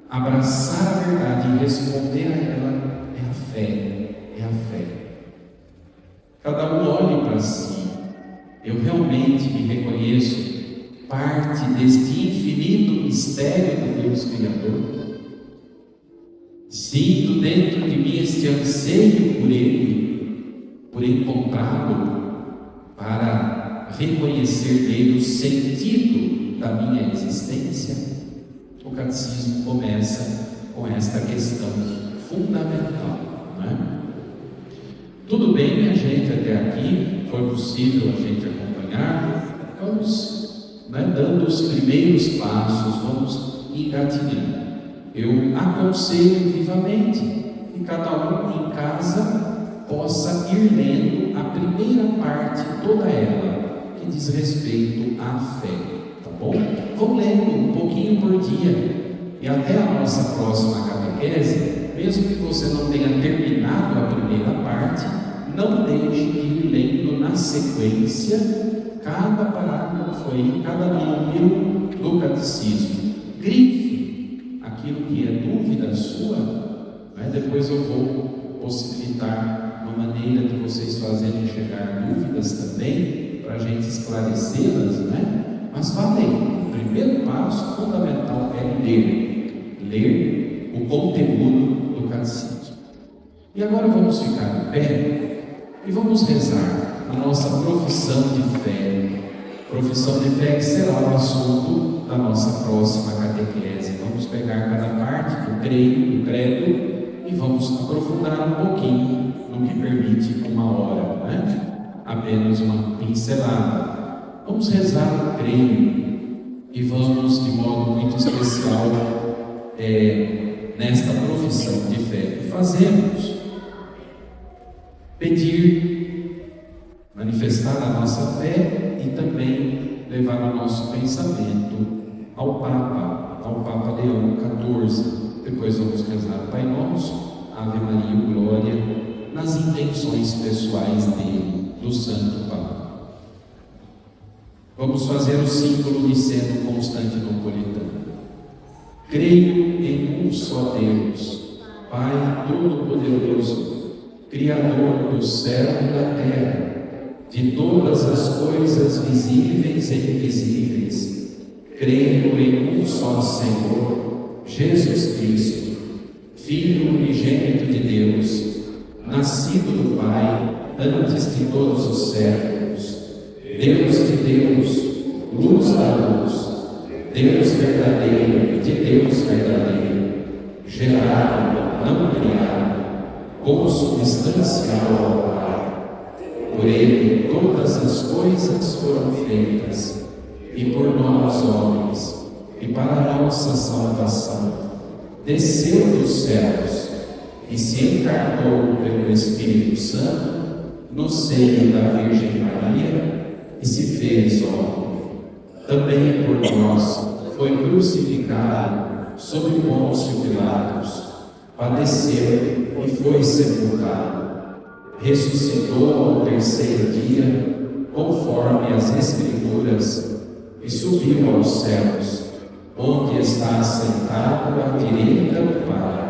Abraçar a verdade e responder a ela é a fé, é a fé. Cada um olhe para si. Eu realmente me reconheço parte deste infinito mistério do Deus Criador. Sinto dentro de mim este anseio por Ele, por encontrá-lo, para reconhecer nele o sentido da minha existência. O catecismo começa com esta questão fundamental, não é? Tudo bem, minha gente, até aqui foi possível a gente acompanhar. Vamos, dando os primeiros passos, vamos engatilhando. Eu aconselho vivamente que cada um em casa possa ir lendo a primeira parte, toda ela, que diz respeito à fé, tá bom? Vou lendo um pouquinho por dia, e até a nossa próxima catequese catequese, mesmo que você não tenha terminado a primeira parte, não deixe de ir lendo na sequência cada parágrafo aí, cada número do catecismo. Grife aquilo que é dúvida sua, né? Depois eu vou possibilitar uma maneira de vocês fazerem chegar dúvidas também, para a gente esclarecê-las, né? Mas falei, o primeiro passo fundamental é ler o conteúdo do catecismo. E agora vamos ficar em pé e vamos rezar a nossa profissão de fé. Profissão de fé que será o assunto da nossa próxima catequese. Vamos pegar cada parte do credo e vamos aprofundar um pouquinho no que permite uma hora, né? Apenas uma pincelada. Vamos rezar o creio e vamos, de modo muito especial, nesta profissão de fé que fazemos, pedir, manifestar a nossa fé e também levar o nosso pensamento ao Papa Leão XIV. Depois vamos rezar o Pai Nosso, Ave Maria, Glória, nas intenções pessoais dele, do Santo Papa. Vamos fazer o símbolo de seno constantinopolitano. Creio em um só Deus, Pai Todo-Poderoso, Criador do céu e da terra, de todas as coisas visíveis e invisíveis. Creio em um só Senhor, Jesus Cristo, Filho unigênito de Deus, nascido do Pai antes de todos os séculos, Deus de Deus, luz da luz, Deus verdadeiro de Deus verdadeiro, gerado, não criado, consubstancial ao Pai. Por Ele todas as coisas foram feitas, e por nós, homens, e para a nossa salvação, desceu dos céus e se encarnou pelo Espírito Santo no seio da Virgem Maria e se fez homem. Também por nós foi crucificado sob Pôncio Pilatos, padeceu e foi sepultado, ressuscitou ao terceiro dia, conforme as Escrituras, e subiu aos céus, onde está assentado à direita do Pai,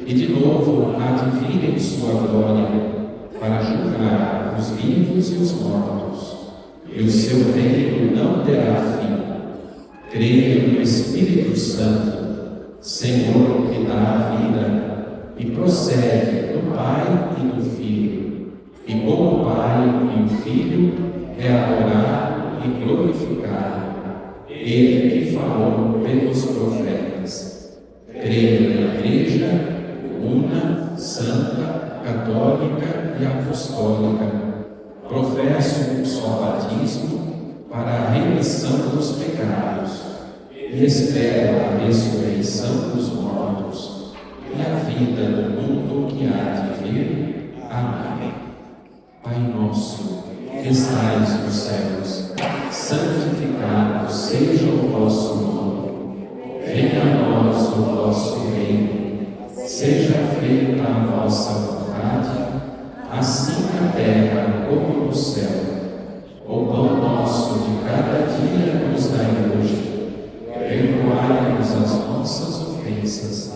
e de novo há de vir em sua glória, para julgar os vivos e os mortos, e o seu reino não terá fim. Creio no Espírito Santo, Senhor que dá a vida, e procede do Pai e do Filho, e como o Pai e o Filho é adorado e glorificado, Ele que falou pelos profetas. Creio na Igreja una, santa, católica e apostólica. Professo um só batismo para a remissão dos pecados e espero a ressurreição dos mortos e a vida do mundo que há de vir. Amém. Pai nosso, que estais nos céus, santificado seja o vosso nome. Venha a nós o vosso reino. Seja feita a vossa vontade, assim na terra como no céu. O pão nosso de cada dia nos dai hoje. Perdoai-nos as nossas ofensas,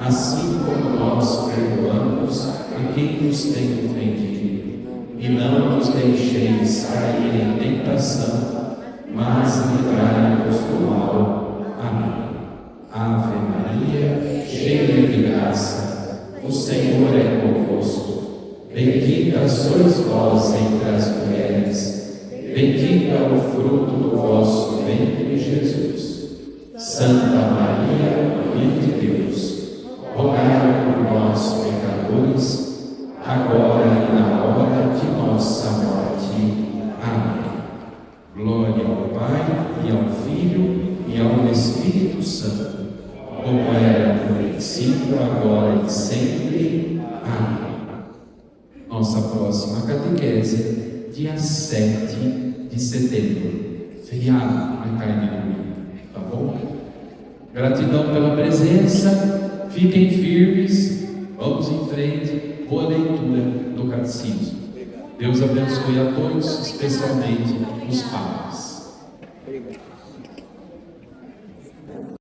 assim como nós perdoamos a quem nos tem ofendido. E não nos deixeis cair em tentação, mas livrai-nos do mal. Amém. Ave Maria, cheia de graça, o Senhor é convosco. Bendita sois vós entre as mulheres, bendito é o fruto do vosso ventre, Jesus. Santa Maria, Mãe de Deus, rogai por nós, pecadores, agora e na hora de nossa morte. Amém. Glória ao Pai, e ao Filho, e ao Espírito Santo, como era no princípio, agora e sempre. Amém. Nossa próxima catequese, dia 7 de setembro, feriado, não é carne domingo, tá bom? Gratidão pela presença, Fiquem firmes, vamos em frente, boa leitura do catecismo. Deus abençoe a todos, especialmente os pais.